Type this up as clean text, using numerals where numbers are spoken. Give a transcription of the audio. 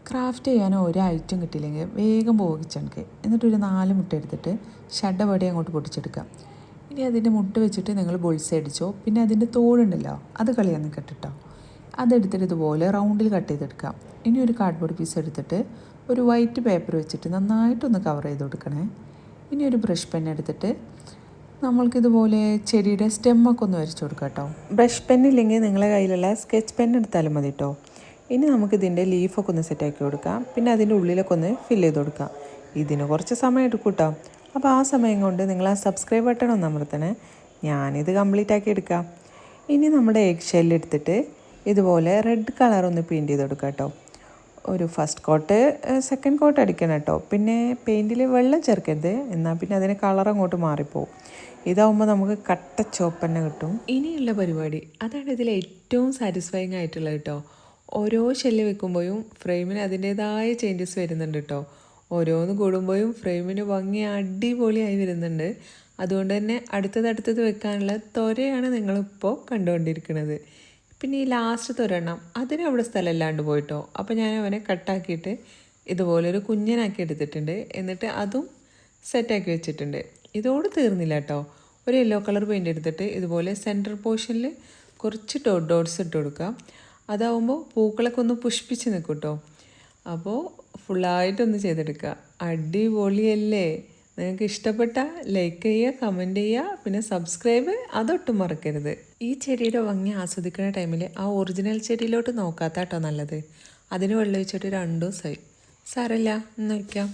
Craft ചെയ്യാൻ ഒരു item കിട്ടിയില്ലെങ്കിൽ വേഗം പോകിച്ചെടുക്കുക. എന്നിട്ടൊരു 4 മുട്ട എടുത്തിട്ട് ഷഡ്ഡപടി അങ്ങോട്ട് പൊട്ടിച്ചെടുക്കാം. ഇനി അതിൻ്റെ മുട്ട വെച്ചിട്ട് നിങ്ങൾ ബുൾസൈ അടിച്ചോ. പിന്നെ അതിൻ്റെ തോടുണ്ടല്ലോ, അത് കളയാൻ നിൽക്കട്ടോ. അതെടുത്തിട്ട് ഇതുപോലെ റൗണ്ടിൽ കട്ട് ചെയ്തെടുക്കാം. ഇനി ഒരു കാർഡ്ബോർഡ് പീസ് എടുത്തിട്ട് ഒരു വൈറ്റ് പേപ്പർ വെച്ചിട്ട് നന്നായിട്ടൊന്ന് കവർ ചെയ്ത് കൊടുക്കണേ. ഇനി ഒരു ബ്രഷ് പെൻ എടുത്തിട്ട് നമ്മൾക്കിതുപോലെ ചെടിയുടെ സ്റ്റെമ്മൊക്കെ ഒന്ന് വരച്ച് കൊടുക്കാം കേട്ടോ. ബ്രഷ് പെന്നില്ലെങ്കിൽ നിങ്ങളെ കയ്യിലുള്ള സ്കെച്ച് പെൻ എടുത്താലും മതി കേട്ടോ. ഇനി നമുക്കിതിൻ്റെ ലീഫൊക്കെ ഒന്ന് സെറ്റാക്കി കൊടുക്കാം. പിന്നെ അതിൻ്റെ ഉള്ളിലൊക്കെ ഒന്ന് ഫില്ല് ചെയ്ത് കൊടുക്കാം. ഇതിന് കുറച്ച് സമയം എടുക്കും കേട്ടോ. അപ്പോൾ ആ സമയം കൊണ്ട് നിങ്ങൾ ആ സബ്സ്ക്രൈബ് ബട്ടൺ ഒന്ന് അമർത്തണേ. ഞാനിത് കംപ്ലീറ്റ് ആക്കി എടുക്കാം. ഇനി നമ്മുടെ എഗ് ഷെല്ല് എടുത്തിട്ട് ഇതുപോലെ റെഡ് കളർ ഒന്ന് പെയിൻറ്റ് ചെയ്ത് കൊടുക്കാം കേട്ടോ. ഒരു ഫസ്റ്റ് കോട്ട് സെക്കൻഡ് കോട്ട് അടിക്കണം കേട്ടോ. പിന്നെ പെയിൻറ്റിൽ വെള്ളം ചേർക്കരുത്, എന്നാൽ പിന്നെ അതിന് കളർ അങ്ങോട്ട് മാറിപ്പോവും. ഇതാവുമ്പോൾ നമുക്ക് കട്ട ചുവപ്പ് തന്നെ കിട്ടും. ഇനിയുള്ള പരിപാടി അതാണ് ഇതിൽ ഏറ്റവും സാറ്റിസ്ഫൈങ് ആയിട്ടുള്ളത് കേട്ടോ. ഓരോ ഷെല്ല് വെക്കുമ്പോഴും ഫ്രെയിമിന് അതിൻ്റേതായ ചേഞ്ചസ് വരുന്നുണ്ട് കേട്ടോ. ഓരോന്ന് കൂടുമ്പോഴും ഫ്രെയിമിന് ഭംഗി അടിപൊളിയായി വരുന്നുണ്ട്. അതുകൊണ്ട് തന്നെ അടുത്തത് വെക്കാനുള്ള ത്വരയാണ് നിങ്ങളിപ്പോൾ കണ്ടുകൊണ്ടിരിക്കുന്നത്. പിന്നെ ഈ ലാസ്റ്റത്തെ ഒരെണ്ണം അതിന് അവിടെ സ്ഥലമില്ലാണ്ട് പോയിട്ടോ. അപ്പോൾ ഞാൻ അവനെ കട്ടാക്കിയിട്ട് ഇതുപോലൊരു കുഞ്ഞനാക്കി എടുത്തിട്ടുണ്ട്. എന്നിട്ട് അതും സെറ്റാക്കി വെച്ചിട്ടുണ്ട്. ഇതോട് തീർന്നില്ല കേട്ടോ. ഒരു യെല്ലോ കളർ പെയിൻ്റ് എടുത്തിട്ട് ഇതുപോലെ സെൻറ്റർ പോർഷനിൽ കുറച്ച് ഡോട്ട്സ് ഇട്ട് കൊടുക്കാം. അതാവുമ്പോൾ പൂക്കളൊക്കെ ഒന്ന് പുഷ്പിച്ച് നിൽക്കും കേട്ടോ. അപ്പോൾ ഫുള്ളായിട്ടൊന്ന് ചെയ്തെടുക്കുക. അടിപൊളിയല്ലേ? നിങ്ങൾക്ക് ഇഷ്ടപ്പെട്ട ലൈക്ക് ചെയ്യുക, കമൻറ്റ് ചെയ്യുക, പിന്നെ സബ്സ്ക്രൈബ് അതൊട്ടും മറക്കരുത്. ഈ ചെടിയുടെ ഭംഗി ആസ്വദിക്കുന്ന ടൈമിൽ ആ ഒറിജിനൽ ചെടിയിലോട്ട് നോക്കാത്ത കേട്ടോ നല്ലത്. അതിന് വെള്ളം ഒഴിച്ചിട്ട് 2 ദിവസമായി. സാരമില്ല, എന്ന് വയ്ക്കാം.